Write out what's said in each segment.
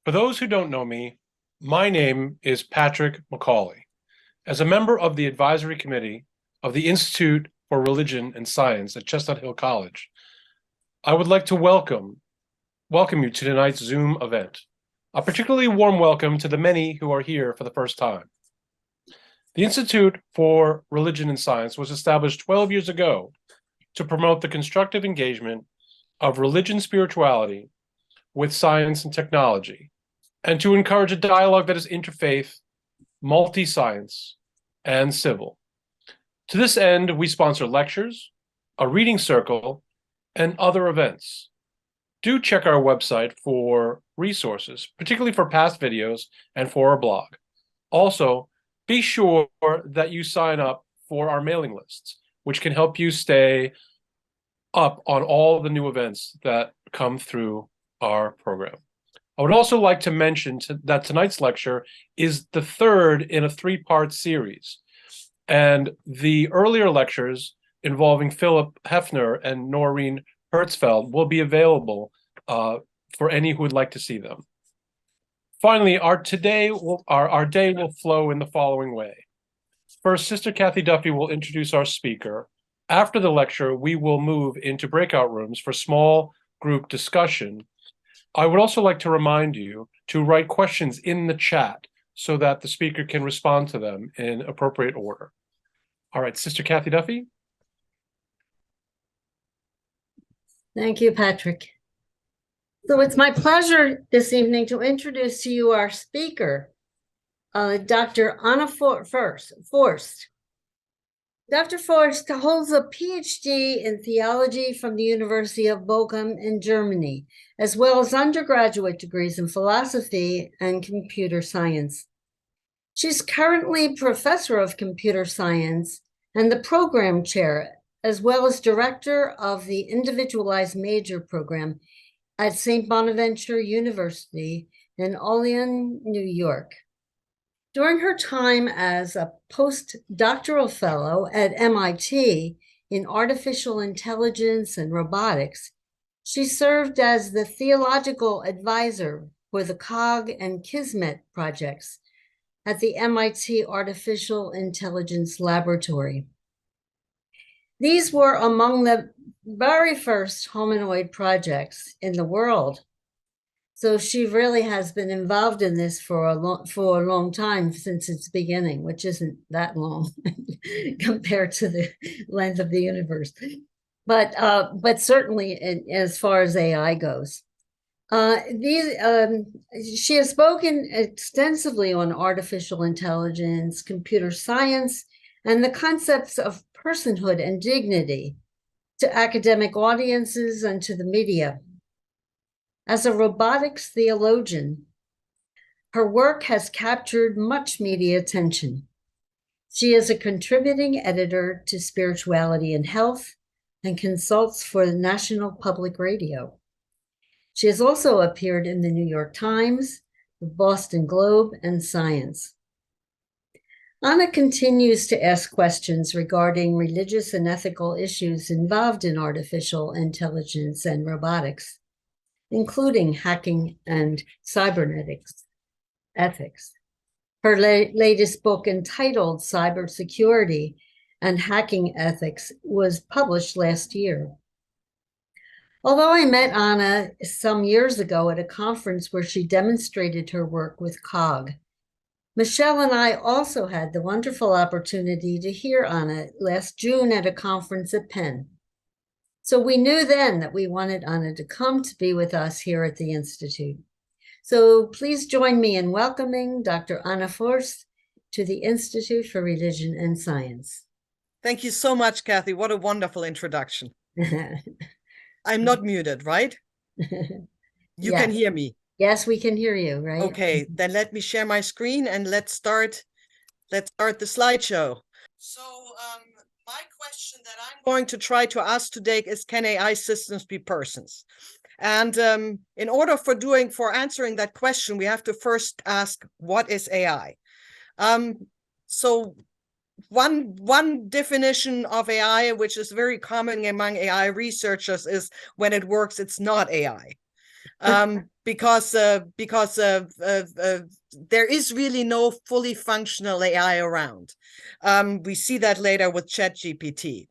For those who don't know me, my name is Patrick McCauley. As a member of the advisory committee of the Institute for Religion and Science at Chestnut Hill College, I would like to welcome you to tonight's Zoom event. A particularly warm welcome to the many who are here for the first time. The Institute for Religion and Science was established 12 years ago to promote the constructive engagement of religion spirituality with science and technology, and to encourage a dialogue that is interfaith, multi-science, and civil. To this end, we sponsor lectures, a reading circle, and other events. Do check our website for resources, particularly for past videos and for our blog. Also, be sure that you sign up for our mailing lists, which can help you stay up on all the new events that come through our program. I would also like to mention that tonight's lecture is the third in a three-part series. And the earlier lectures involving Philip Hefner and Noreen Hertzfeld will be available for any who would like to see them. Finally, our day will flow in the following way. First, Sister Kathy Duffy will introduce our speaker. After the lecture, we will move into breakout rooms for small group discussion. I would also like to remind you to write questions in the chat so that the speaker can respond to them in appropriate order. All right, Sister Kathy Duffy. Thank you, Patrick. So it's my pleasure this evening to introduce to you our speaker, Dr. Anna Forst. Dr. Forst holds a PhD in theology from the University of Bochum in Germany, as well as undergraduate degrees in philosophy and computer science. She's currently professor of computer science and the program chair, as well as director of the individualized major program at St. Bonaventure University in Olean, New York. During her time as a postdoctoral fellow at MIT in artificial intelligence and robotics, she served as the theological advisor for the COG and Kismet projects at the MIT Artificial Intelligence Laboratory. These were among the very first hominoid projects in the world. So she really has been involved in this for a long time, since its beginning, which isn't that long compared to the length of the universe. But certainly as far as AI goes. She has spoken extensively on artificial intelligence, computer science, and the concepts of personhood and dignity to academic audiences and to the media. As a robotics theologian, her work has captured much media attention. She is a contributing editor to Spirituality and Health and consults for the National Public Radio. She has also appeared in the New York Times, the Boston Globe, and Science. Anna continues to ask questions regarding religious and ethical issues involved in artificial intelligence and robotics, including hacking and cybernetics ethics. Her latest book, entitled Cybersecurity and Hacking Ethics, was published last year. Although I met Anna some years ago at a conference where she demonstrated her work with COG, Michelle and I also had the wonderful opportunity to hear Anna last June at a conference at Penn. So we knew then that we wanted Anna to come to be with us here at the Institute. So please join me in welcoming Dr. Anna Forst to the Institute for Religion and Science. Thank you so much, Kathy. What a wonderful introduction. I'm not muted, right? You can hear me. Yes, we can hear you, right? Okay, then let me share my screen and let's start the slideshow. So my question that I'm going to try to ask today is, can AI systems be persons? And in order for answering that question, we have to first ask, what is AI? So one definition of AI, which is very common among AI researchers, is when it works, it's not AI. because there is really no fully functional AI around. We see that later with ChatGPT.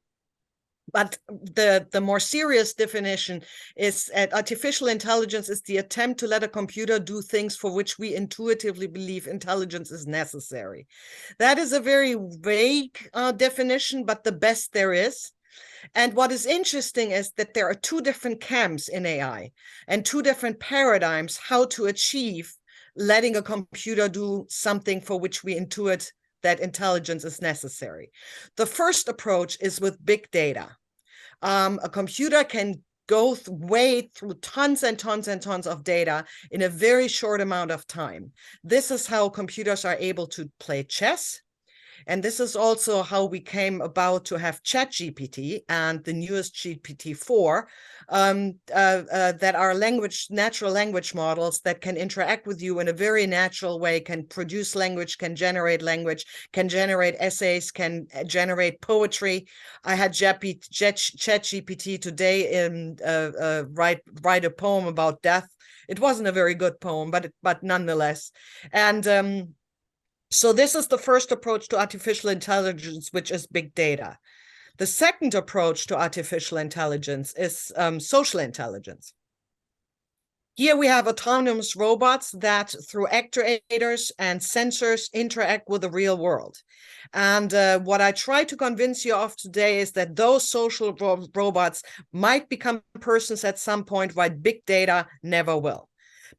But the more serious definition is artificial intelligence is the attempt to let a computer do things for which we intuitively believe intelligence is necessary. That is a very vague definition, but the best there is. And what is interesting is that there are two different camps in AI and two different paradigms how to achieve letting a computer do something for which we intuit that intelligence is necessary. The first approach is with big data. A computer can go way through tons and tons and tons of data in a very short amount of time. This is how computers are able to play chess. And this is also how we came about to have ChatGPT and the newest GPT-4 that are natural language models that can interact with you in a very natural way, can produce language, can generate essays, can generate poetry. I had ChatGPT today write a poem about death. It wasn't a very good poem, but nonetheless. And so this is the first approach to artificial intelligence, which is big data. The second approach to artificial intelligence is social intelligence. Here we have autonomous robots that through actuators and sensors interact with the real world. And what I try to convince you of today is that those social robots might become persons at some point, while big data never will.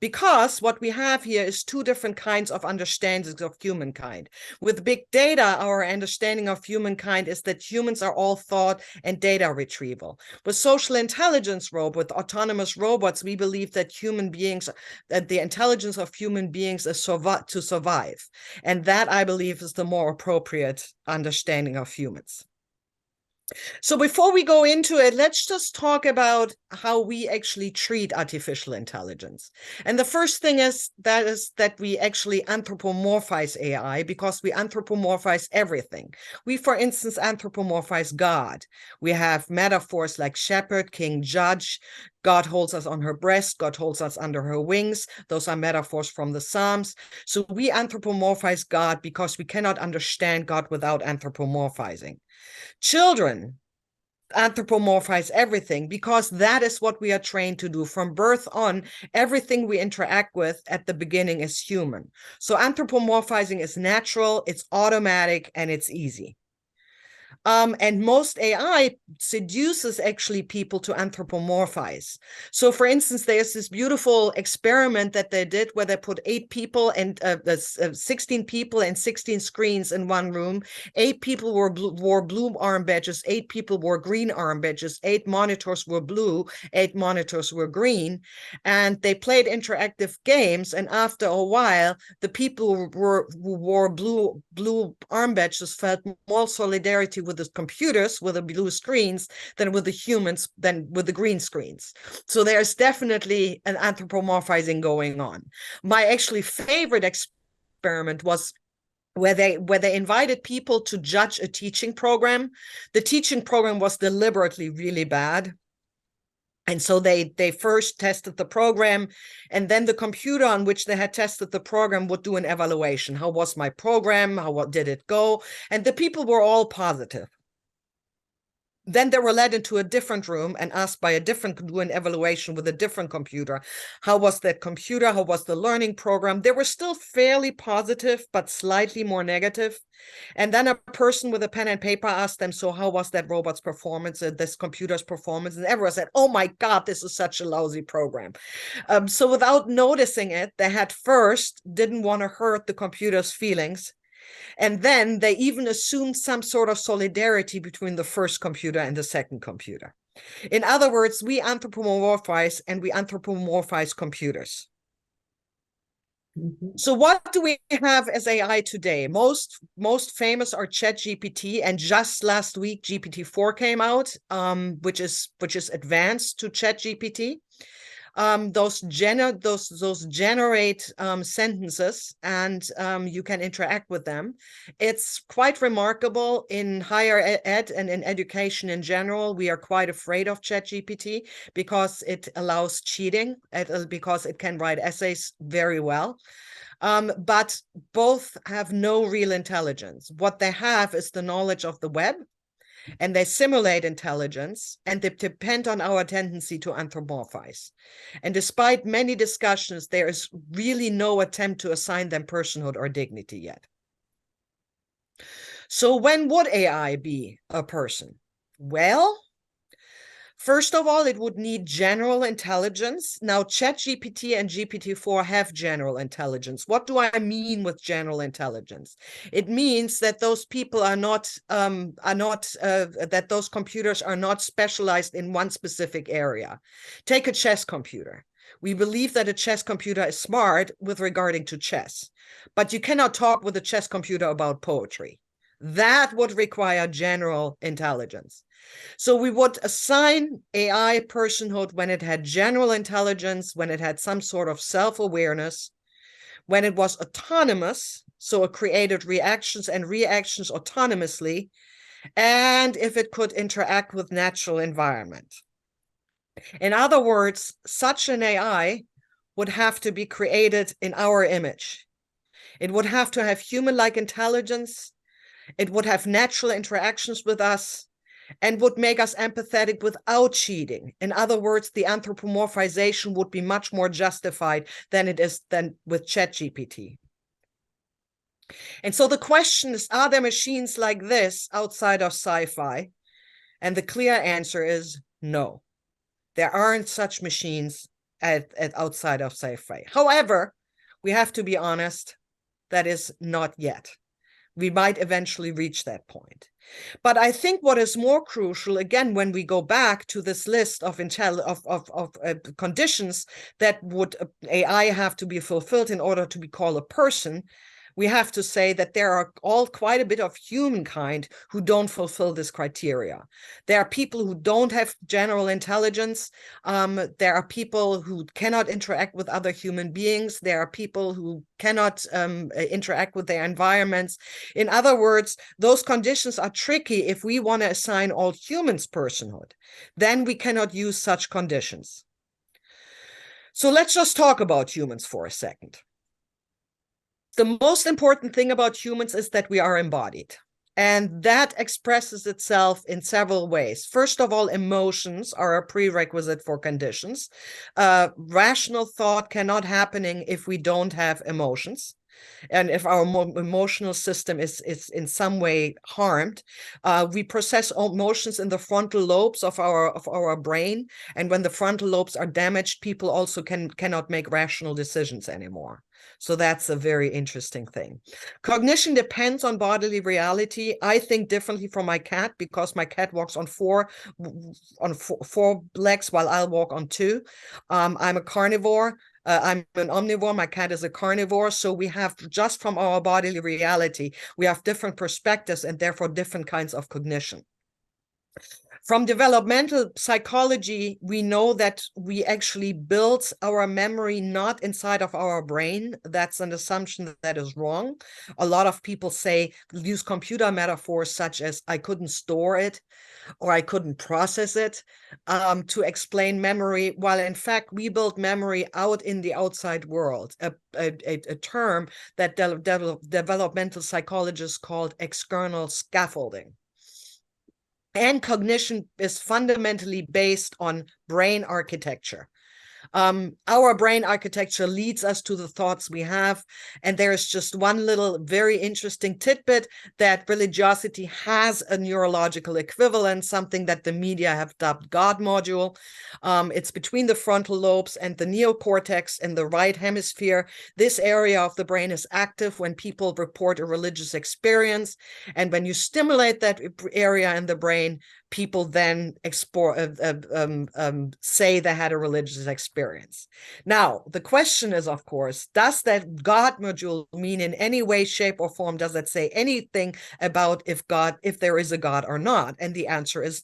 Because what we have here is two different kinds of understandings of humankind. With big data, our understanding of humankind is that humans are all thought and data retrieval. With social intelligence with autonomous robots, we believe that the intelligence of human beings is to survive. And that, I believe, is the more appropriate understanding of humans. So before we go into it, let's just talk about how we actually treat artificial intelligence. And the first thing is that we actually anthropomorphize AI, because we anthropomorphize everything. We, for instance, anthropomorphize God. We have metaphors like shepherd, king, judge. God holds us on her breast. God holds us under her wings. Those are metaphors from the Psalms. So we anthropomorphize God because we cannot understand God without anthropomorphizing. Children anthropomorphize everything because that is what we are trained to do. From birth on, everything we interact with at the beginning is human. So anthropomorphizing is natural, it's automatic, and it's easy. And most AI seduces actually people to anthropomorphize. So for instance, there's this beautiful experiment that they did where they put 8 people and 16 people and 16 screens in one room. 8 people wore blue arm badges, 8 people wore green arm badges, 8 monitors were blue, 8 monitors were green. And they played interactive games. And after a while, the people who wore blue arm badges felt more solidarity with the computers with the blue screens than with the humans, than with the green screens. So there's definitely an anthropomorphizing going on. My actually favorite experiment was where they invited people to judge a teaching program. The teaching program was deliberately really bad. And so they first tested the program, and then the computer on which they had tested the program would do an evaluation. How was my program? What did it go? And the people were all positive. Then they were led into a different room and asked by do an evaluation with a different computer. How was that computer? How was the learning program? They were still fairly positive, but slightly more negative. And then a person with a pen and paper asked them, so how was that robot's performance, this computer's performance? And everyone said, oh my God, this is such a lousy program. So without noticing it, they had first didn't want to hurt the computer's feelings. And then they even assumed some sort of solidarity between the first computer and the second computer. In other words, we anthropomorphize, and we anthropomorphize computers. Mhm. So what do we have as AI today? Most famous are ChatGPT, and just last week GPT-4 came out, which is advanced to ChatGPT. those generate sentences, and you can interact with them. It's quite remarkable in higher ed and in education in general. We are quite afraid of ChatGPT because it allows cheating, because it can write essays very well. But both have no real intelligence. What they have is the knowledge of the web, and they simulate intelligence, and they depend on our tendency to anthropomorphize. And despite many discussions, there is really no attempt to assign them personhood or dignity yet. So when would AI be a person? Well, first of all, it would need general intelligence. Now, ChatGPT and GPT-4 have general intelligence. What do I mean with general intelligence? It means that those people that those computers are not specialized in one specific area. Take a chess computer. We believe that a chess computer is smart with regarding to chess, but you cannot talk with a chess computer about poetry. That would require general intelligence. So we would assign AI personhood when it had general intelligence, when it had some sort of self-awareness, when it was autonomous, so it created reactions autonomously, and if it could interact with natural environment. In other words, such an AI would have to be created in our image. It would have to have human-like intelligence. It would have natural interactions with us, and would make us empathetic without cheating. In other words, the anthropomorphization would be much more justified than it is with ChatGPT. And so the question is, are there machines like this outside of sci-fi? And the clear answer is no. There aren't such machines outside of sci-fi. However, we have to be honest, that is not yet. We might eventually reach that point. But I think what is more crucial, again, when we go back to this list of conditions that would AI have to be fulfilled in order to be called a person, we have to say that there are quite a bit of humankind who don't fulfill this criteria. There are people who don't have general intelligence. There are people who cannot interact with other human beings. There are people who cannot interact with their environments. In other words, those conditions are tricky if we want to assign all humans personhood. Then we cannot use such conditions. So let's just talk about humans for a second. The most important thing about humans is that we are embodied. And that expresses itself in several ways. First of all, emotions are a prerequisite for conditions. Rational thought cannot happen if we don't have emotions. And if our emotional system is in some way harmed, we process emotions in the frontal lobes of our brain. And when the frontal lobes are damaged, people also cannot make rational decisions anymore. So that's a very interesting thing. Cognition depends on bodily reality. I think differently from my cat because my cat walks on four legs while I'll walk on two. I'm a carnivore. I'm an omnivore. My cat is a carnivore. So we have, just from our bodily reality, we have different perspectives and therefore different kinds of cognition. From developmental psychology, we know that we actually build our memory not inside of our brain. That's an assumption that is wrong. A lot of people use computer metaphors such as I couldn't store it or I couldn't process it to explain memory, while in fact we build memory out in the outside world, a term that developmental psychologists called external scaffolding. And cognition is fundamentally based on brain architecture. Our brain architecture leads us to the thoughts we have. And there is just one little very interesting tidbit that religiosity has a neurological equivalent, something that the media have dubbed God module. It's between the frontal lobes and the neocortex in the right hemisphere. This area of the brain is active when people report a religious experience. And when you stimulate that area in the brain, people then say they had a religious experience. Now, the question is, of course, does that God module mean in any way, shape, or form, does it say anything about if there is a God or not? And the answer is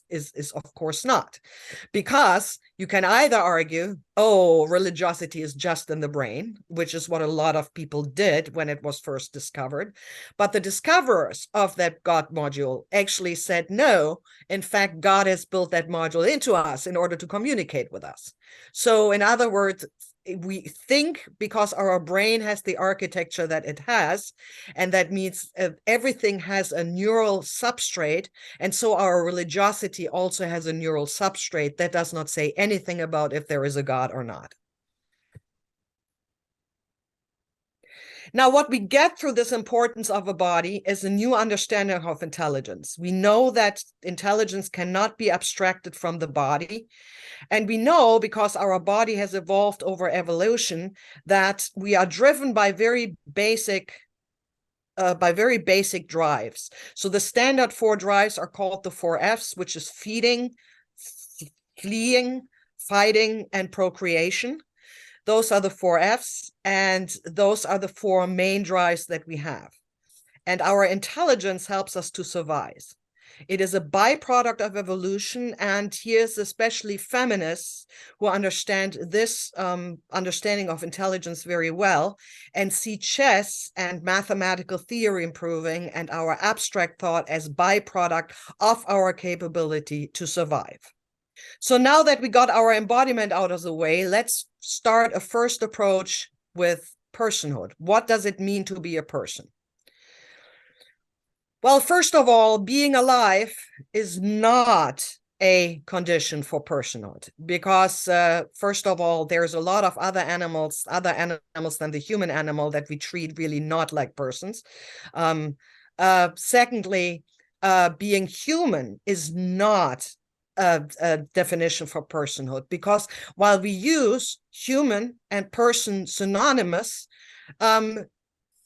of course not. Because you can either argue, oh, religiosity is just in the brain, which is what a lot of people did when it was first discovered. But the discoverers of that God module actually said, no, in fact, God has built that module into us in order to communicate with us. So in other words, we think because our brain has the architecture that it has, and that means everything has a neural substrate, and so our religiosity also has a neural substrate. That does not say anything about if there is a God or not. Now, what we get through this importance of a body is a new understanding of intelligence. We know that intelligence cannot be abstracted from the body. And we know, because our body has evolved over evolution, that we are driven by very basic drives. So the standard 4 drives are called the 4 Fs, which is feeding, fleeing, fighting, and procreation. Those are the 4 Fs, and those are the 4 main drives that we have. And our intelligence helps us to survive. It is a byproduct of evolution, and here's especially feminists who understand this understanding of intelligence very well and see chess and mathematical theory improving and our abstract thought as byproduct of our capability to survive. So now that we got our embodiment out of the way, let's start a first approach with personhood. What does it mean to be a person? Well, first of all, being alive is not a condition for personhood, because first of all, there's a lot of other animals than the human animal that we treat really not like persons. Secondly, being human is not a definition for personhood, because while we use human and person synonymous,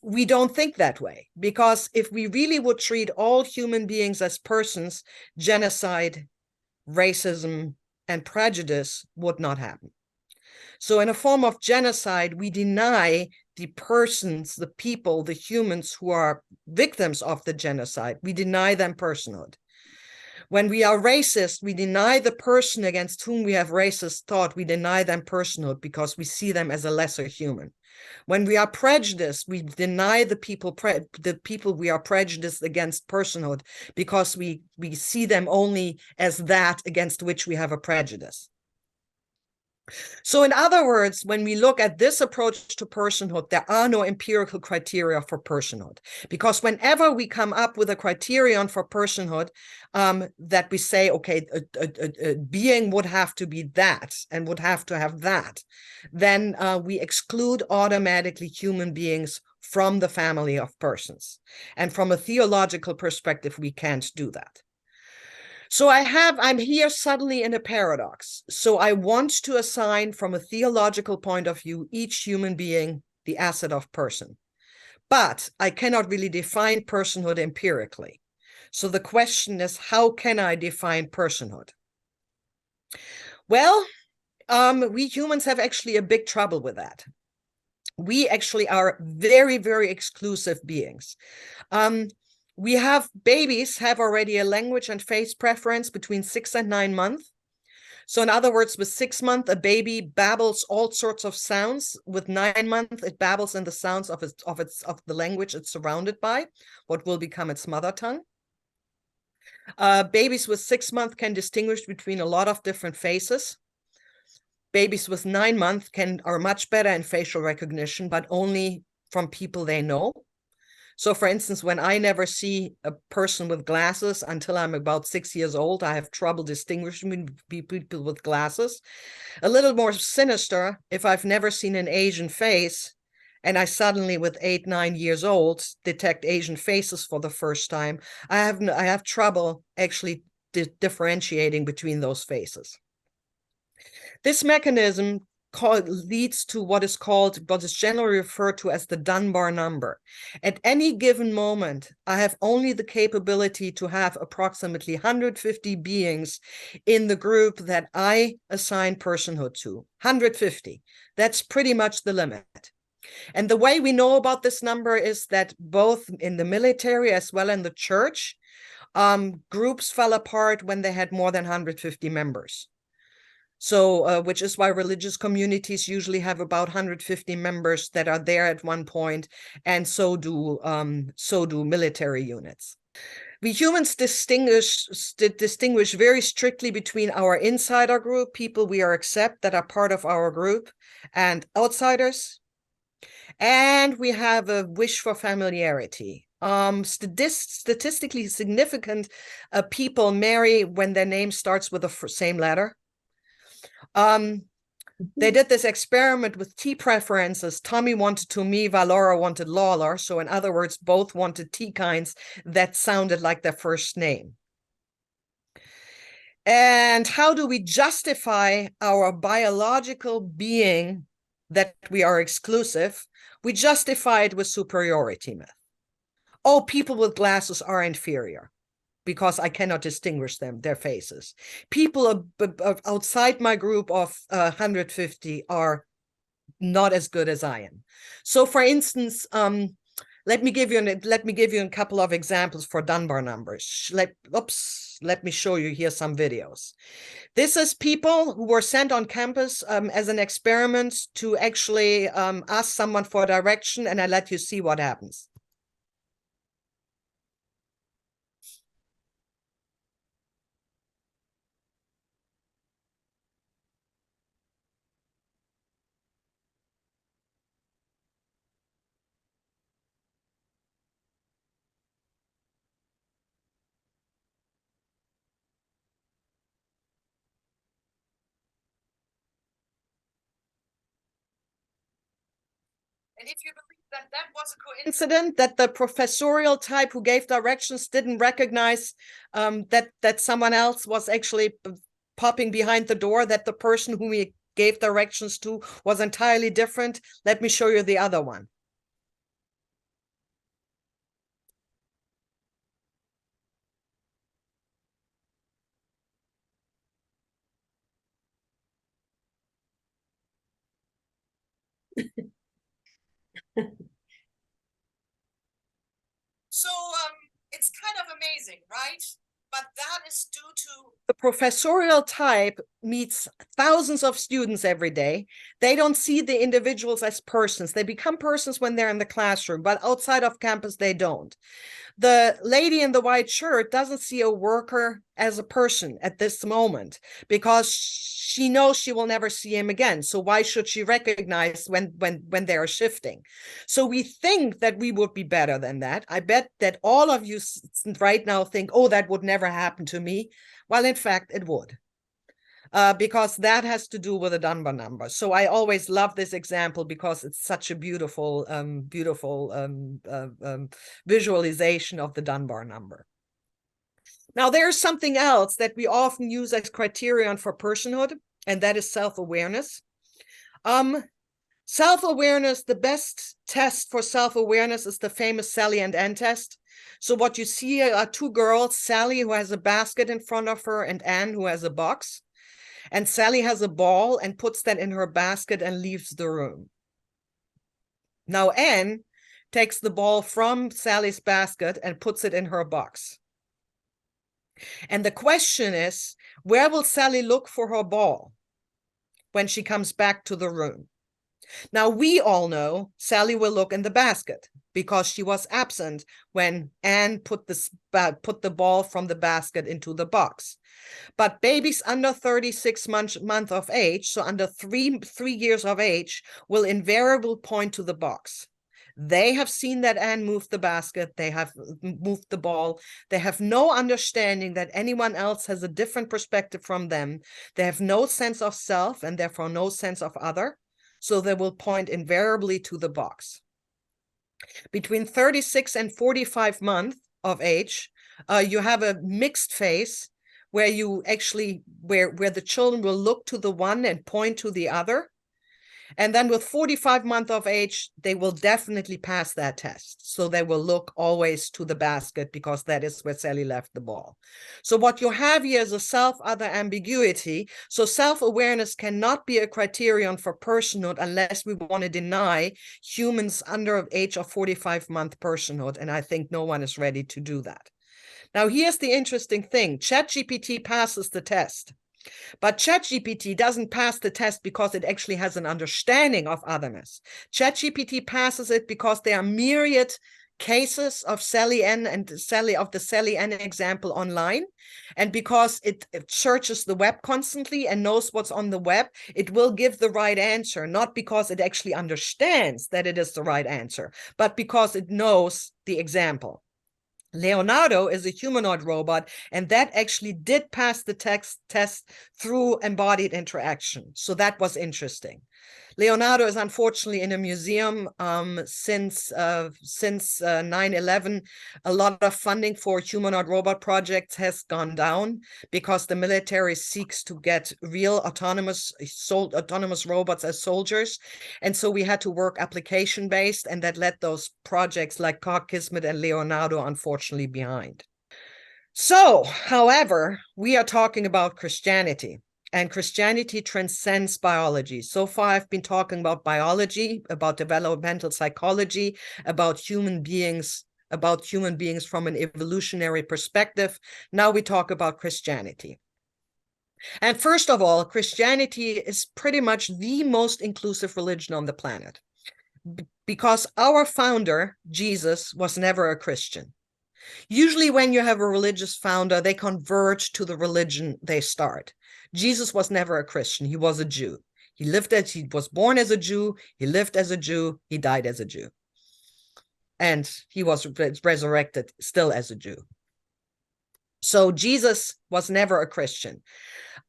we don't think that way, because if we really would treat all human beings as persons, genocide, racism, and prejudice would not happen. So in a form of genocide, we deny the persons, the people, the humans who are victims of the genocide, we deny them personhood. When we are racist, we deny the person against whom we have racist thought, we deny them personhood because we see them as a lesser human. When we are prejudiced, we deny the people we are prejudiced against personhood because we see them only as that against which we have a prejudice. So in other words, when we look at this approach to personhood, there are no empirical criteria for personhood, because whenever we come up with a criterion for personhood, that we say, okay, a being would have to be that and would have to have that, then we exclude automatically human beings from the family of persons. And from a theological perspective, we can't do that. So I'm here suddenly in a paradox. So I want to assign, from a theological point of view, each human being the asset of person. But I cannot really define personhood empirically. So the question is, how can I define personhood? Well, we humans have actually a big trouble with that. We actually are very, very exclusive beings. Babies have already a language and face preference between 6 and 9 months. So in other words, with 6 months, a baby babbles all sorts of sounds. With 9 months, it babbles in the sounds of the language it's surrounded by, what will become its mother tongue. Babies with 6 months can distinguish between a lot of different faces. Babies with 9 months are much better in facial recognition, but only from people they know. So for instance, when I never see a person with glasses until I'm about 6 years old, I have trouble distinguishing people with glasses. A little more sinister, if I've never seen an Asian face and I suddenly, with 8, 9 years old, detect Asian faces for the first time, I have trouble actually differentiating between those faces. This mechanism leads to what is generally referred to as the Dunbar number. At any given moment, I have only the capability to have approximately 150 beings in the group that I assign personhood to. 150. That's pretty much the limit. And the way we know about this number is that both in the military as well in the church, groups fell apart when they had more than 150 members. So, which is why religious communities usually have about 150 members that are there at one point, and so do military units. We humans distinguish very strictly between our insider group, people we are accept that are part of our group, and outsiders. And we have a wish for familiarity. Statistically significant people marry when their name starts with the same letter. They did this experiment with tea preferences. Tommy wanted Tomiva, Laura wanted Lawler. So in other words, both wanted tea kinds that sounded like their first name. And how do we justify our biological being that we are exclusive? We justify it with superiority myth. Oh, people with glasses are inferior because I cannot distinguish their faces. People outside my group of 150 are not as good as I am. So, for instance, let me give you a couple of examples for Dunbar numbers. Let me show you here some videos. This is people who were sent on campus as an experiment to actually ask someone for direction, and I let you see what happens. And if you believe that that was a coincidence, that the professorial type who gave directions didn't recognize that someone else was actually popping behind the door, that the person whom he gave directions to was entirely different, let me show you the other one. So it's kind of amazing, right? But that is due to the professorial type meets thousands of students every day. They don't see the individuals as persons. They become persons when they're in the classroom, but outside of campus, they don't. The lady in the white shirt doesn't see a worker as a person at this moment because she knows she will never see him again. So why should she recognize when they are shifting? So we think that we would be better than that. I bet that all of you right now think, oh, that would never happen to me. Well, in fact, it would. Because that has to do with the Dunbar number. So I always love this example because it's such a beautiful, visualization of the Dunbar number. Now, there's something else that we often use as criterion for personhood, and that is self-awareness. Self-awareness, the best test for self-awareness is the famous Sally and Ann test. So what you see are two girls, Sally, who has a basket in front of her, and Ann, who has a box. And Sally has a ball and puts that in her basket and leaves the room. Now Anne takes the ball from Sally's basket and puts it in her box. And the question is, where will Sally look for her ball when she comes back to the room? Now, we all know Sally will look in the basket because she was absent when Anne put the ball from the basket into the box. But babies under 36 months of age, so under three years of age, will invariably point to the box. They have seen that Anne moved the basket. They have moved the ball. They have no understanding that anyone else has a different perspective from them. They have no sense of self and therefore no sense of other. So they will point invariably to the box. Between 36 and 45 months of age, you have a mixed phase where you actually, where the children will look to the one and point to the other. And then with 45 months of age, they will definitely pass that test. So they will look always to the basket because that is where Sally left the ball. So what you have here is a self-other ambiguity. So self-awareness cannot be a criterion for personhood unless we want to deny humans under the age of 45-month personhood. And I think no one is ready to do that. Now, here's the interesting thing. ChatGPT passes the test. But ChatGPT doesn't pass the test because it actually has an understanding of otherness. ChatGPT passes it because there are myriad cases of Sally N and the Sally N example online. And because it searches the web constantly and knows what's on the web, it will give the right answer, not because it actually understands that it is the right answer, but because it knows the example. Leonardo is a humanoid robot, and that actually did pass the test through embodied interaction. So that was interesting. Leonardo is unfortunately in a museum since 9/11. A lot of funding for humanoid robot projects has gone down because the military seeks to get real autonomous robots as soldiers. And so we had to work application-based, and that led those projects like Cog, Kismet, and Leonardo unfortunately behind. So, however, we are talking about Christianity. And Christianity transcends biology. So far, I've been talking about biology, about developmental psychology, about human beings from an evolutionary perspective. Now we talk about Christianity. And first of all, Christianity is pretty much the most inclusive religion on the planet. Because our founder, Jesus, was never a Christian. Usually when you have a religious founder, they converge to the religion they start. Jesus was never a Christian. He was a Jew. He was born as a Jew. He lived as a Jew. He died as a Jew. And he was resurrected still as a Jew. So Jesus was never a Christian.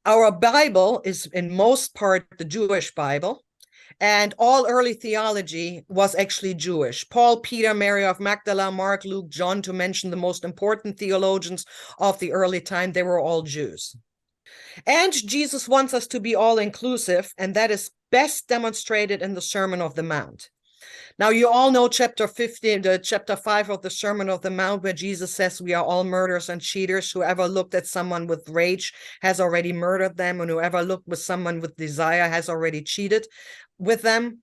Our Bible is in most part the Jewish Bible. And all early theology was actually Jewish. Paul, Peter, Mary of Magdala, Mark, Luke, John, to mention the most important theologians of the early time, they were all Jews. And Jesus wants us to be all-inclusive, and that is best demonstrated in the Sermon on the Mount. Now, you all know chapter 5 of the Sermon on the Mount, where Jesus says we are all murderers and cheaters. Whoever looked at someone with rage has already murdered them, and whoever looked with someone with desire has already cheated with them.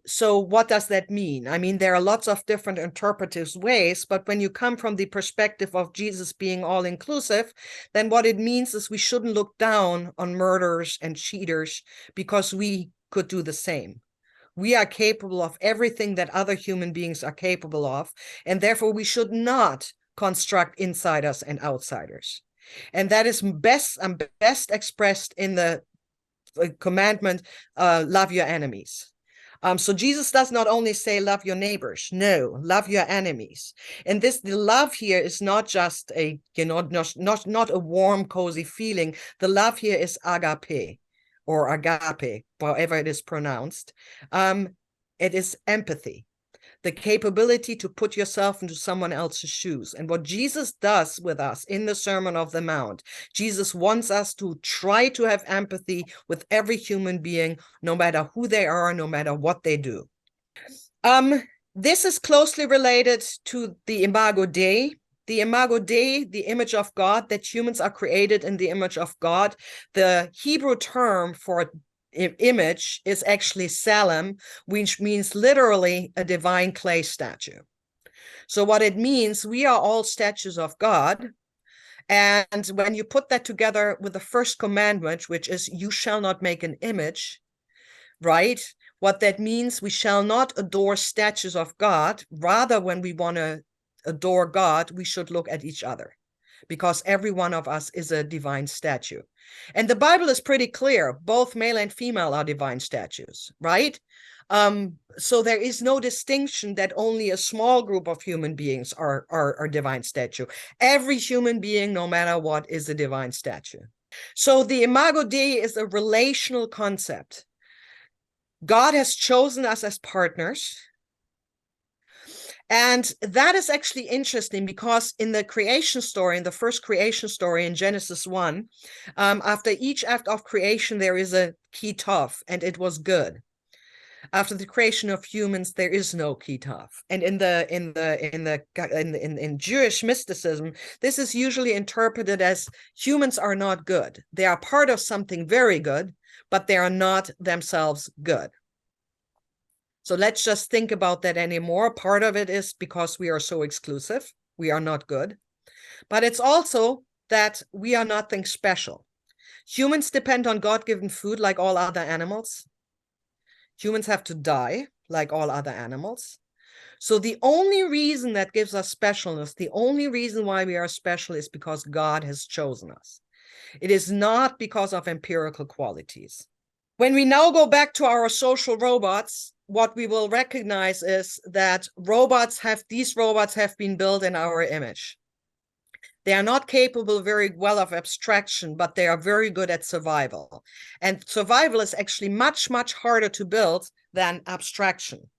So what does that mean? I mean, there are lots of different interpretive ways, but when you come from the perspective of Jesus being all-inclusive, then what it means is we shouldn't look down on murderers and cheaters because we could do the same. We are capable of everything that other human beings are capable of, and therefore we should not construct insiders and outsiders. And that is best expressed in the commandment, love your enemies. So Jesus does not only say love your neighbors, no, love your enemies. And the love here is not just a, not a warm, cozy feeling. The love here is agape or agape, however it is pronounced. It is empathy, the capability to put yourself into someone else's shoes. And what Jesus does with us in the Sermon on the Mount, Jesus wants us to try to have empathy with every human being, no matter who they are, no matter what they do. This is closely related to the Imago Dei. The Imago Dei, the image of God, that humans are created in the image of God. The Hebrew term for image is actually Salem, which means literally a divine clay statue. So what it means, we are all statues of God. And when you put that together with the first commandment, which is you shall not make an image, right? What that means, we shall not adore statues of God. Rather, when we want to adore God, we should look at each other, because every one of us is a divine statue. And the Bible is pretty clear. Both male and female are divine statues, right? So there is no distinction that only a small group of human beings are divine statue. Every human being, no matter what, is a divine statue. So the Imago Dei is a relational concept. God has chosen us as partners. And that is actually interesting because in the creation story, in the first creation story in Genesis 1, after each act of creation, there is a kitov, and it was good. After the creation of humans, there is no Kitov. And in Jewish mysticism, this is usually interpreted as humans are not good. They are part of something very good, but they are not themselves good. So let's just think about that anymore. Part of it is because we are so exclusive. We are not good. But it's also that we are nothing special. Humans depend on God-given food like all other animals. Humans have to die like all other animals. So the only reason that gives us specialness, the only reason why we are special is because God has chosen us. It is not because of empirical qualities. When we now go back to our social robots, what we will recognize is that these robots have been built in our image. They are not capable very well of abstraction, but they are very good at survival. And survival is actually much, much harder to build than abstraction.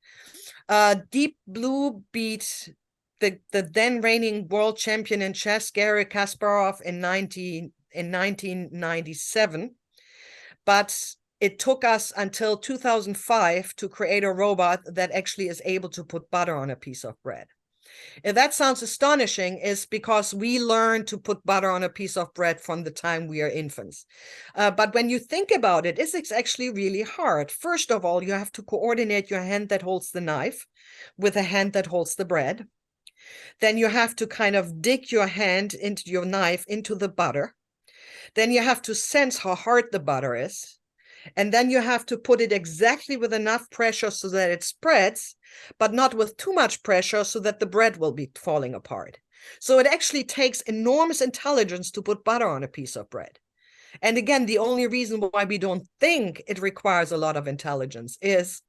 Deep Blue beat the then reigning world champion in chess, Garry Kasparov, in 1997. But it took us until 2005 to create a robot that actually is able to put butter on a piece of bread. If that sounds astonishing, is because we learn to put butter on a piece of bread from the time we are infants. But when you think about it, it's actually really hard. First of all, you have to coordinate your hand that holds the knife with the hand that holds the bread. Then you have to kind of dig your hand into your knife into the butter. Then you have to sense how hard the butter is. And then you have to put it exactly with enough pressure so that it spreads, but not with too much pressure so that the bread will be falling apart. So it actually takes enormous intelligence to put butter on a piece of bread. And again, the only reason why we don't think it requires a lot of intelligence is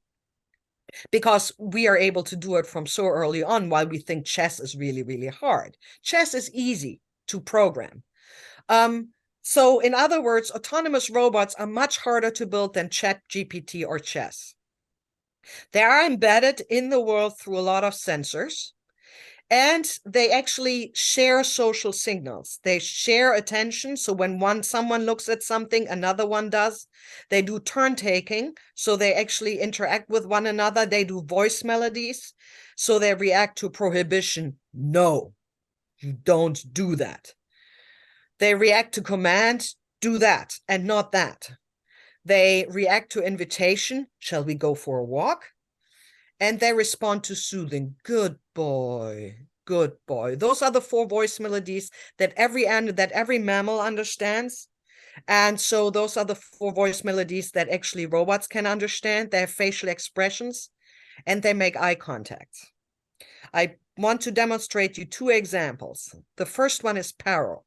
because we are able to do it from so early on, while we think chess is really, really hard. Chess is easy to program. So in other words, autonomous robots are much harder to build than ChatGPT or chess. They are embedded in the world through a lot of sensors, and they actually share social signals. They share attention. So when someone looks at something, another one does. They do turn taking. So they actually interact with one another. They do voice melodies. So they react to prohibition. No, you don't do that. They react to command, do that and not that. They react to invitation, shall we go for a walk? And they respond to soothing, good boy, good boy. Those are the 4 voice melodies that every mammal understands. And so those are the 4 voice melodies that actually robots can understand. They have facial expressions and they make eye contact. I want to demonstrate you 2 examples. The first one is Paro.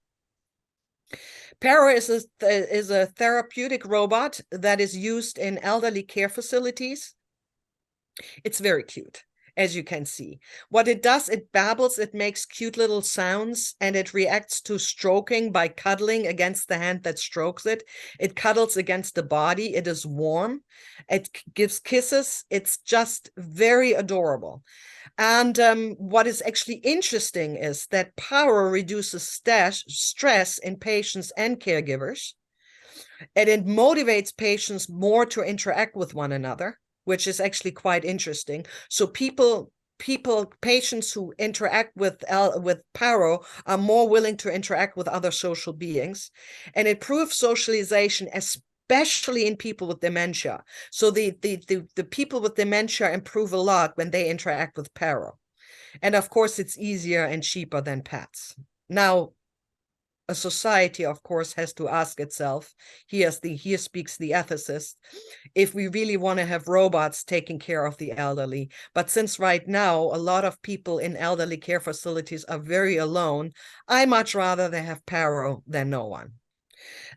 Paro is a therapeutic robot that is used in elderly care facilities. It's very cute, as you can see. What it does, it babbles, it makes cute little sounds, and it reacts to stroking by cuddling against the hand that strokes it. It cuddles against the body. It is warm. It gives kisses. It's just very adorable. And what is actually interesting is that Paro reduces stress in patients and caregivers, and it motivates patients more to interact with one another, which is actually quite interesting. So patients who interact with Paro are more willing to interact with other social beings, and it improves socialization, especially in people with dementia. So the people with dementia improve a lot when they interact with Paro. And of course, it's easier and cheaper than pets. Now, a society, of course, has to ask itself, here speaks the ethicist, if we really want to have robots taking care of the elderly. But since right now, a lot of people in elderly care facilities are very alone, I much rather they have Paro than no one.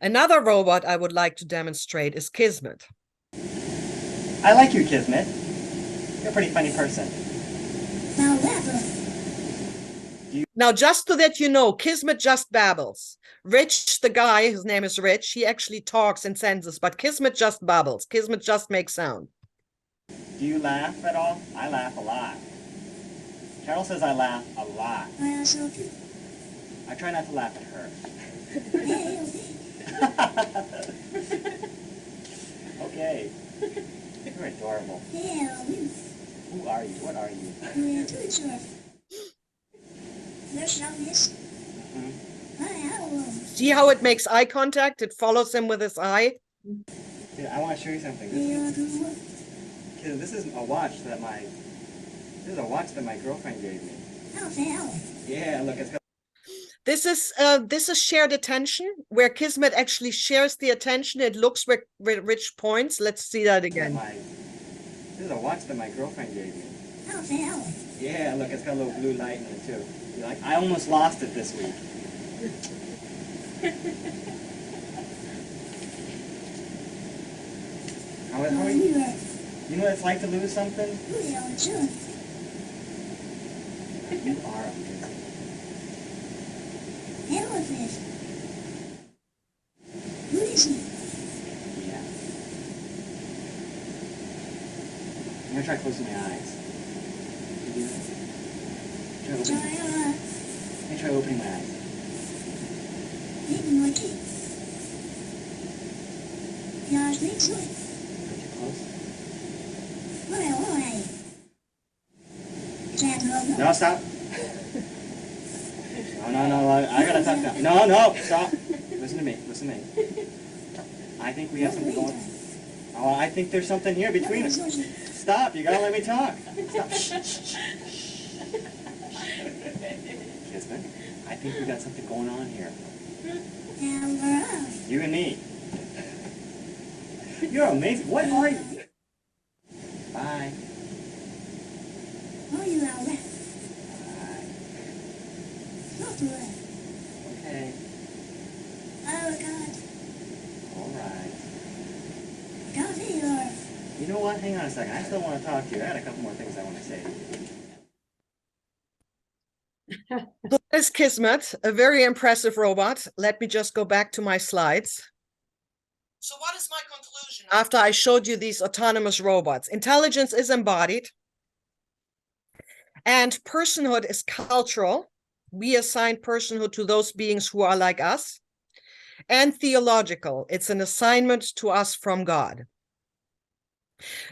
Another robot I would like to demonstrate is Kismet. I like you, Kismet. You're a pretty funny person. Now, just so that you know, Kismet just babbles. Rich, the guy, his name is Rich, he actually talks in sentences, but Kismet just babbles. Kismet just makes sound. Do you laugh at all? I laugh a lot. Carol says I laugh a lot. I try not to laugh at her. Okay. You're adorable. Yeah, we Who are you? What are you? we're doing sure. There's some this. Mhm. See how it makes eye contact? It follows him with its eye. Dude, I want to show you something. Kid, this is a watch that my girlfriend gave me. Yeah, look, it's got This is shared attention, where Kismet actually shares the attention. It looks with rich points. Let's see that again. this is a watch that my girlfriend gave me. Yeah, look, it's got a little blue light in it too. You like? I almost lost it this week. How are you? You know what it's like to lose something? You are amazing. Yeah. I'm gonna try closing my eyes. You do that? Let me try opening my eyes. Are you close? No, stop. No, I gotta talk now. No, stop. Listen to me. I think we have something going. Oh, I think there's something here between us. Stop, you gotta let me talk. Stop. Kismet, I think we got something going on here. You and me. You're amazing. What are you? Bye. Bye. Okay. All right. You know what? Hang on a second. I still want to talk to you. I got a couple more things I want to say to you. So there's Kismet, a very impressive robot. Let me just go back to my slides. So what is my conclusion after I showed you these autonomous robots? Intelligence is embodied, and personhood is cultural. We assign personhood to those beings who are like us. And theological, it's an assignment to us from God.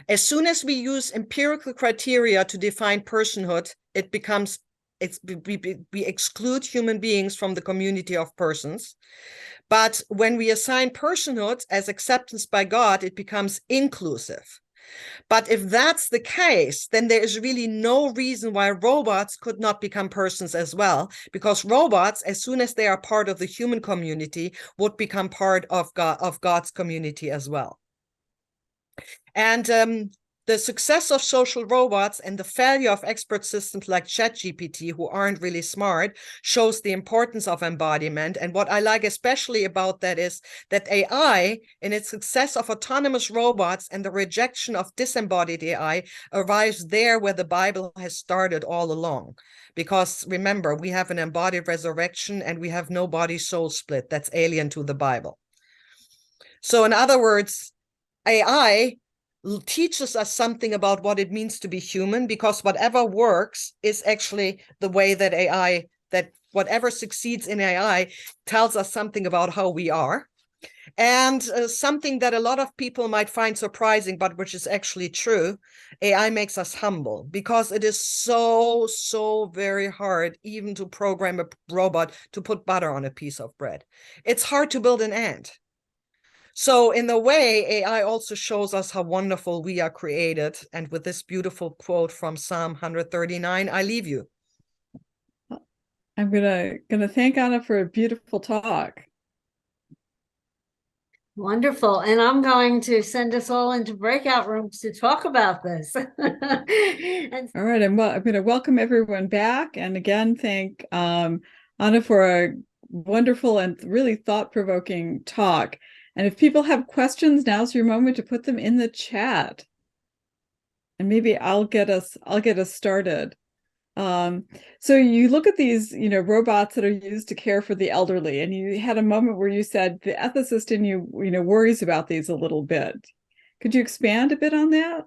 As soon as we use empirical criteria to define personhood, it becomes, we exclude human beings from the community of persons. But when we assign personhood as acceptance by God, it becomes inclusive. But if that's the case, then there is really no reason why robots could not become persons as well, because robots, as soon as they are part of the human community, would become part of God's community as well. And the success of social robots and the failure of expert systems like ChatGPT, who aren't really smart, shows the importance of embodiment. And what I like especially about that is that AI, in its success of autonomous robots and the rejection of disembodied AI, arrives there where the Bible has started all along. Because remember, we have an embodied resurrection and we have no body-soul split. That's alien to the Bible. So in other words, AI teaches us something about what it means to be human, because whatever works is actually the way that AI, that whatever succeeds in AI tells us something about how we are. And something that a lot of people might find surprising, but which is actually true, AI makes us humble, because it is so very hard even to program a robot to put butter on a piece of bread. It's hard to build an ant. So in a way, AI also shows us how wonderful we are created. And with this beautiful quote from Psalm 139, I leave you. I'm gonna thank Anna for a beautiful talk. Wonderful. And I'm going to send us all into breakout rooms to talk about this. And All right, I'm going to welcome everyone back, and again thank Anna for a wonderful and really thought-provoking talk. And if people have questions, now's your moment to put them in the chat. And maybe I'll get us started. So you look at these, robots that are used to care for the elderly, and you had a moment where you said the ethicist in you, worries about these a little bit. Could you expand a bit on that?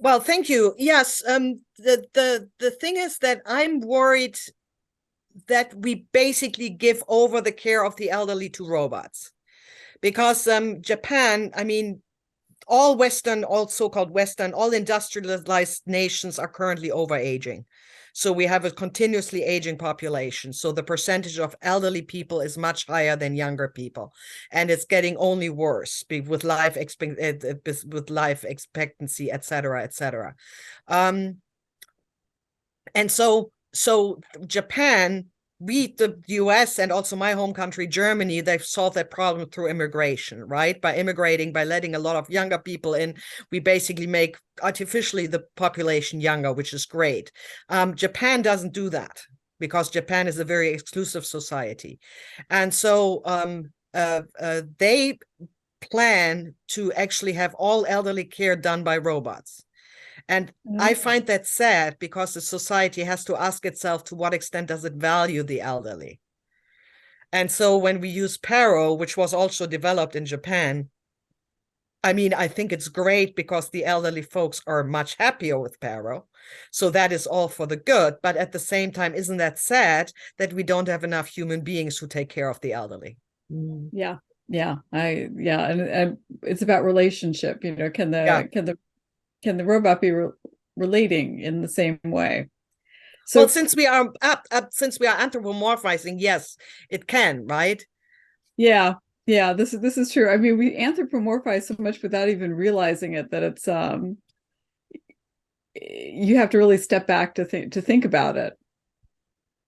Well, thank you. Yes, the thing is that I'm worried that we basically give over the care of the elderly to robots, because Japan, I mean, all Western, all so-called Western, all industrialized nations are currently overaging. So we have a continuously aging population. So the percentage of elderly people is much higher than younger people, and it's getting only worse with life expectancy, et cetera, et cetera. And so Japan, the US, and also my home country, Germany, they've solved that problem through immigration, right? By immigrating, by letting a lot of younger people in, we basically make artificially the population younger, which is great. Japan doesn't do that because Japan is a very exclusive society. And so they plan to actually have all elderly care done by robots. And I find that sad because the society has to ask itself, to what extent does it value the elderly? And so when we use Paro, which was also developed in Japan, I mean, I think it's great because the elderly folks are much happier with Paro. So that is all for the good. But at the same time, isn't that sad that we don't have enough human beings who take care of the elderly? Yeah. And it's about relationship. You know, can the robot be relating in the same way? So, well, since we are anthropomorphizing, yes, it can, right? Yeah, this is true. I mean, we anthropomorphize so much without even realizing it, that it's you have to really step back to think about it.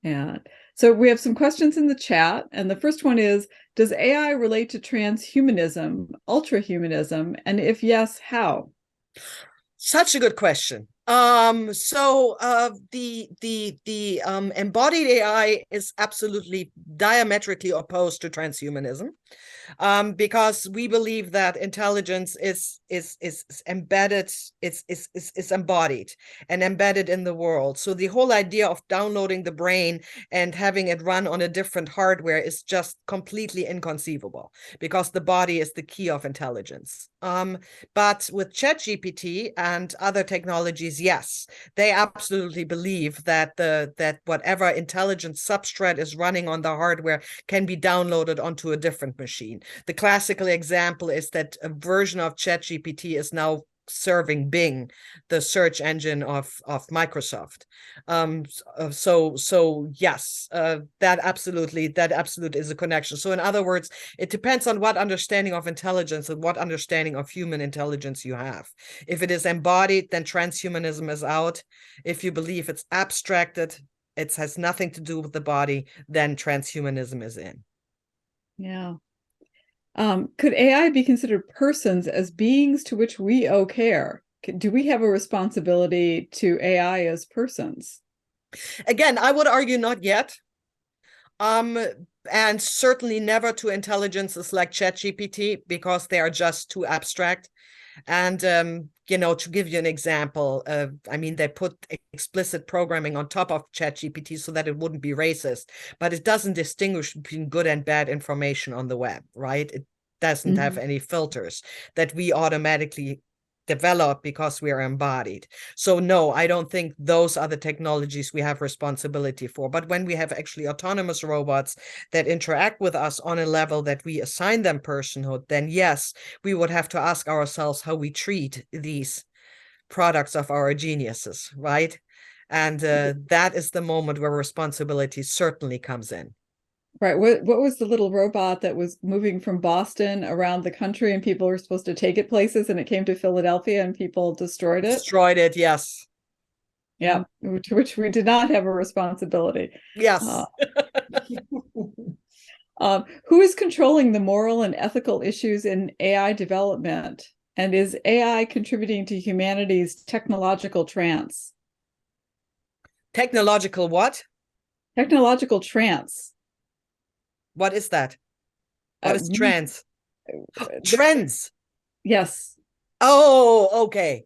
Yeah. So we have some questions in the chat, and the first one is: does AI relate to transhumanism, ultrahumanism, and if yes, how? Such a good question. The embodied AI is absolutely diametrically opposed to transhumanism, because we believe that intelligence is embedded, is embodied and embedded in the world. So the whole idea of downloading the brain and having it run on a different hardware is just completely inconceivable, because the body is the key of intelligence. But with ChatGPT and other technologies, yes, they absolutely believe that that whatever intelligent substrate is running on the hardware can be downloaded onto a different machine. The classical example is that a version of ChatGPT is now serving Bing, the search engine of Microsoft. So yes, that absolutely is a connection. So in other words, it depends on what understanding of intelligence and what understanding of human intelligence you have. If it is embodied, then transhumanism is out. If you believe it's abstracted, it has nothing to do with the body, then transhumanism is in. Yeah. Could AI be considered persons as beings to which we owe care? Do we have a responsibility to AI as persons? Again, I would argue not yet. And certainly never to intelligences like ChatGPT, because they are just too abstract. And, to give you an example, I mean, they put explicit programming on top of ChatGPT so that it wouldn't be racist, but it doesn't distinguish between good and bad information on the web, right? It doesn't have any filters that we automatically develop because we are embodied. So no, I don't think those are the technologies we have responsibility for. But when we have actually autonomous robots that interact with us on a level that we assign them personhood, then yes, we would have to ask ourselves how we treat these products of our geniuses, right? And that is the moment where responsibility certainly comes in. Right. What was the little robot that was moving from Boston around the country, and people were supposed to take it places, and it came to Philadelphia and people destroyed it? Destroyed it, yes. Yeah, to which we did not have a responsibility. Yes. Who is controlling the moral and ethical issues in AI development? And is AI contributing to humanity's technological trance? Technological what? Technological trance. What is that? What is trans? Trends. Yes. Oh, okay.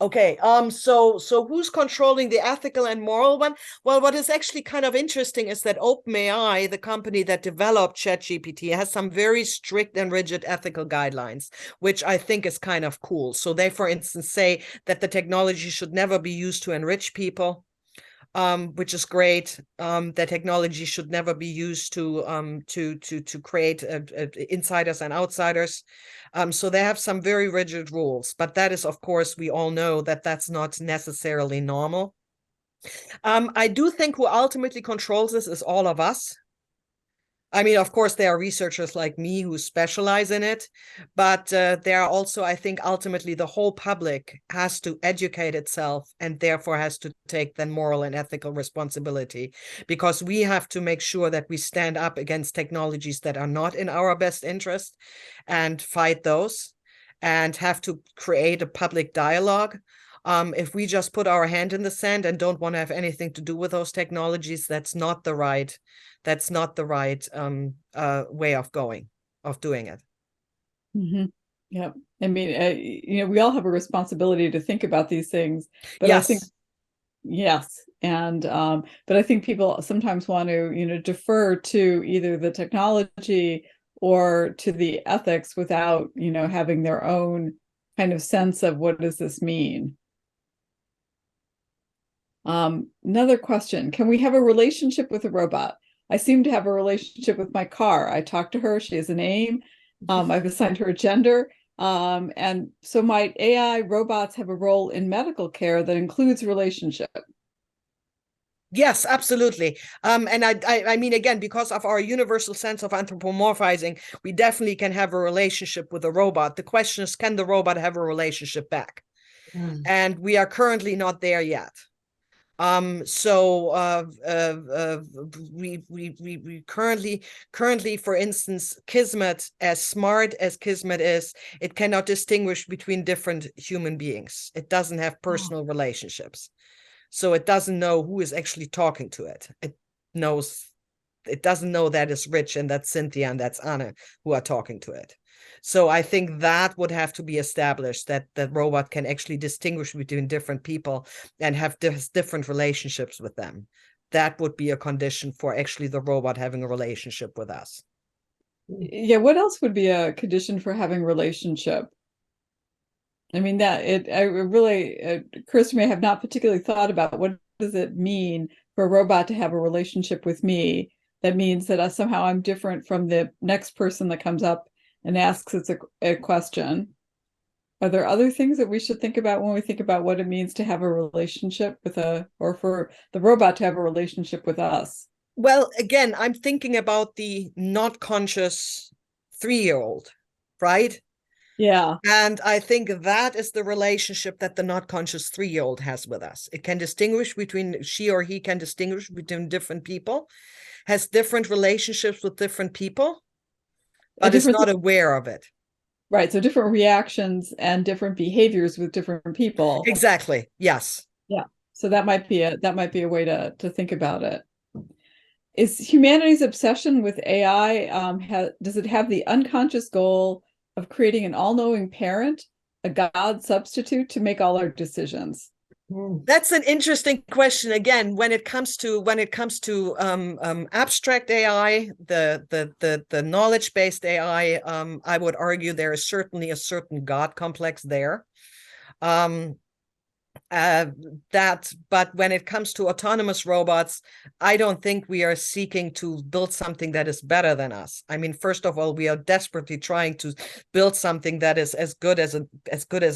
Okay. So who's controlling the ethical and moral one? Well, what is actually kind of interesting is that OpenAI, the company that developed ChatGPT, has some very strict and rigid ethical guidelines, which I think is kind of cool. So they, for instance, say that the technology should never be used to enrich people. which is great. That technology should never be used to create insiders and outsiders. So they have some very rigid rules, but that is, of course, we all know that that's not necessarily normal. I do think who ultimately controls this is all of us. I mean, of course, there are researchers like me who specialize in it, but there are also, I think, ultimately the whole public has to educate itself and therefore has to take the moral and ethical responsibility, because we have to make sure that we stand up against technologies that are not in our best interest and fight those, and have to create a public dialogue. If we just put our hand in the sand and don't want to have anything to do with those technologies, that's not the right way of doing it. Yeah, I mean, we all have a responsibility to think about these things, but I think, yes, and but I think people sometimes want to, defer to either the technology or to the ethics without, having their own kind of sense of what does this mean. Another question: can we have a relationship with a robot? I seem to have a relationship with my car. I talk to her, she has a name, I've assigned her a gender, and so might AI robots have a role in medical care that includes relationship? Yes, absolutely. And I mean, again, because of our universal sense of anthropomorphizing, we definitely can have a relationship with a robot. The question is, can the robot have a relationship back? And we are currently not there yet. So we currently, for instance, Kismet, as smart as Kismet is, it cannot distinguish between different human beings. It doesn't have personal relationships. So it doesn't know who is actually talking to it. It doesn't know that it's Rich and that's Cynthia and that's Anna who are talking to it. So I think that would have to be established, that the robot can actually distinguish between different people and have different relationships with them. That would be a condition for actually the robot having a relationship with us. Yeah, what else would be a condition for having relationship? I mean, I really occurs to me, I have not particularly thought about what does it mean for a robot to have a relationship with me. That means that somehow I'm different from the next person that comes up and asks us a question. Are there other things that we should think about when we think about what it means to have a relationship with or for the robot to have a relationship with us? Well, again, I'm thinking about the not conscious 3-year-old, right? Yeah. And I think that is the relationship that the not conscious 3-year-old has with us. It can distinguish between, she or he can distinguish between different people, has different relationships with different people, but is not aware of it. Right. So different reactions and different behaviors with different people. Exactly. Yes. Yeah. So that might be a way to think about it. Is humanity's obsession with AI, does it have the unconscious goal of creating an all-knowing parent, a God substitute to make all our decisions? That's an interesting question. Again, when it comes to abstract AI, the knowledge-based AI, I would argue there is certainly a certain God complex there. But when it comes to autonomous robots, I don't think we are seeking to build something that is better than us. I mean, first of all, we are desperately trying to build something that is as good as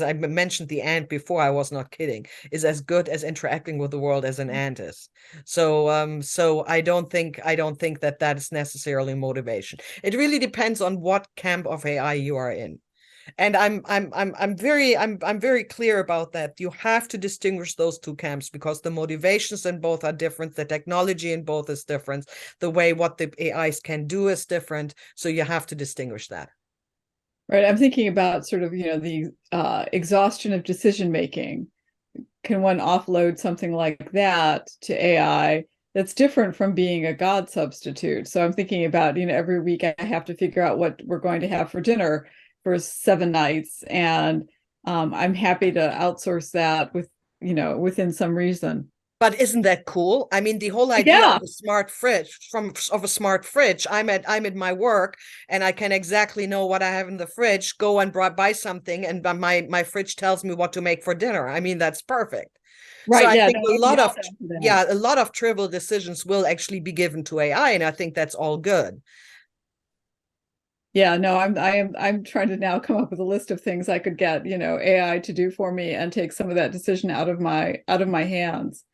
I mentioned the ant before. I was not kidding. Is as good as interacting with the world as an ant is. So so I don't think that is necessarily motivation. It really depends on what camp of AI you are in. And I'm very clear about that. You have to distinguish those two camps, because the motivations in both are different. The technology in both is different. The way what the AIs can do is different. So you have to distinguish that. Right. I'm thinking about sort of, the exhaustion of decision making. Can one offload something like that to AI that's different from being a God substitute? So I'm thinking about, every week I have to figure out what we're going to have for dinner for 7 nights, and I'm happy to outsource that within some reason. But isn't that cool? I mean, the whole idea of a smart fridge, I'm at my work and I can exactly know what I have in the fridge, go and buy something, and my fridge tells me what to make for dinner. I mean, that's perfect. Right. I Yeah. think no, a we lot got of, down to that. yeah, a lot of trivial decisions will actually be given to AI, and I think that's all good. Yeah, no, I'm trying to now come up with a list of things I could get, AI to do for me and take some of that decision out of my hands.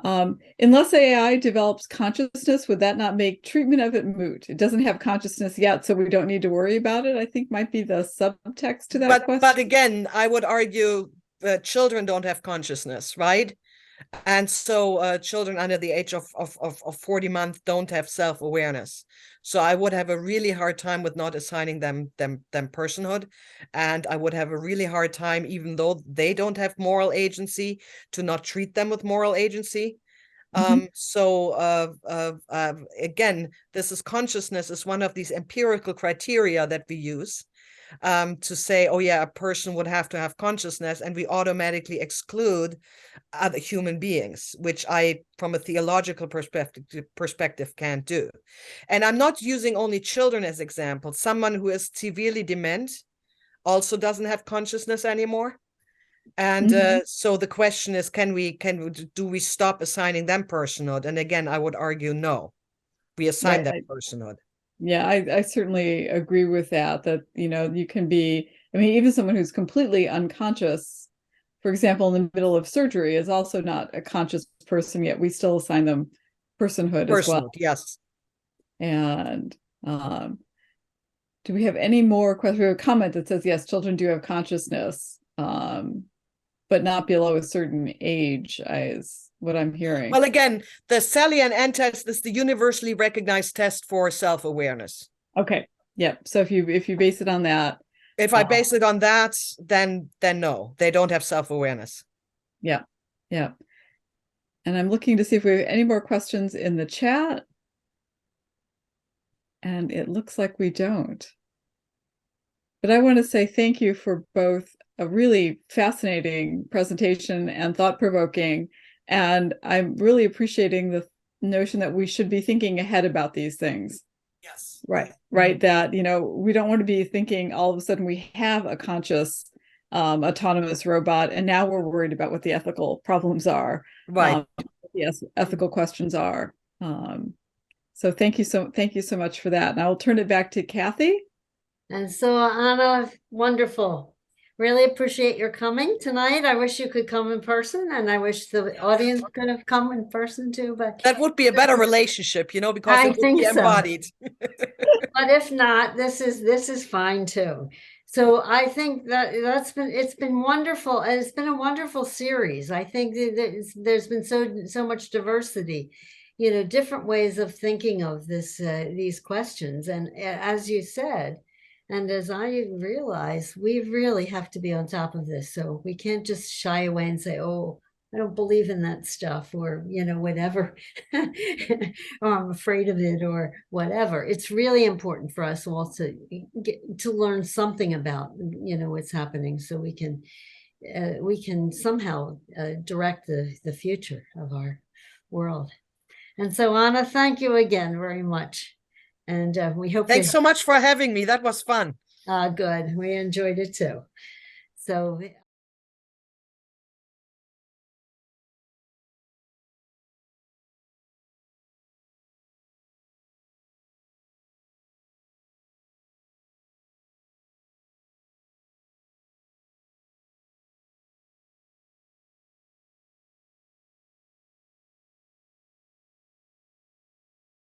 Unless AI develops consciousness, would that not make treatment of it moot? It doesn't have consciousness yet, so we don't need to worry about it, I think might be the subtext to that question. But again, I would argue that children don't have consciousness, right? And so children under the age of 40 months don't have self-awareness. So I would have a really hard time with not assigning them personhood. And I would have a really hard time, even though they don't have moral agency, to not treat them with moral agency. Again, this is consciousness is one of these empirical criteria that we use to say, oh yeah, a person would have to have consciousness, and we automatically exclude other human beings, which I, from a theological perspective, can't do. And I'm not using only children as examples. Someone who is severely dement also doesn't have consciousness anymore. And so the question is, do we stop assigning them personhood? And again, I would argue no. We assign them personhood. Yeah, I certainly agree with that, you can be, I mean, even someone who's completely unconscious, for example, in the middle of surgery, is also not a conscious person, yet we still assign them personhood as well. Yes. And do we have any more questions? We have a comment that says, yes, children do have consciousness, but not below a certain age, is what I'm hearing. Well, again, the Sally-Ann test is the universally recognized test for self-awareness. Okay. Yep. So if you base it on that. If I base it on that, then no, they don't have self-awareness. Yeah. Yeah. And I'm looking to see if we have any more questions in the chat. And it looks like we don't. But I want to say thank you for both a really fascinating presentation and thought-provoking. And I'm really appreciating the notion that we should be thinking ahead about these things. Yes. Right. That, we don't want to be thinking all of a sudden we have a conscious, autonomous robot, and now we're worried about what the ethical problems are. Right. Yes, ethical questions are. So thank you so much for that. And I will turn it back to Kathy. And so, Anna, wonderful. Really appreciate your coming tonight. I wish you could come in person, and I wish the audience could have come in person too, but that would be a better relationship, because it would be embodied. But if not, this is fine too. So I think that it's been wonderful, and it's been a wonderful series. I think that there's been so much diversity, different ways of thinking of these questions. And as you said, and as I realize, we really have to be on top of this. So we can't just shy away and say, oh, I don't believe in that stuff, or, whatever, or I'm afraid of it, or whatever. It's really important for us all to get to learn something about, what's happening, so we can somehow direct the future of our world. And so, Anna, thank you again very much. And we hope. Thanks so much for having me. That was fun. Good. We enjoyed it too. So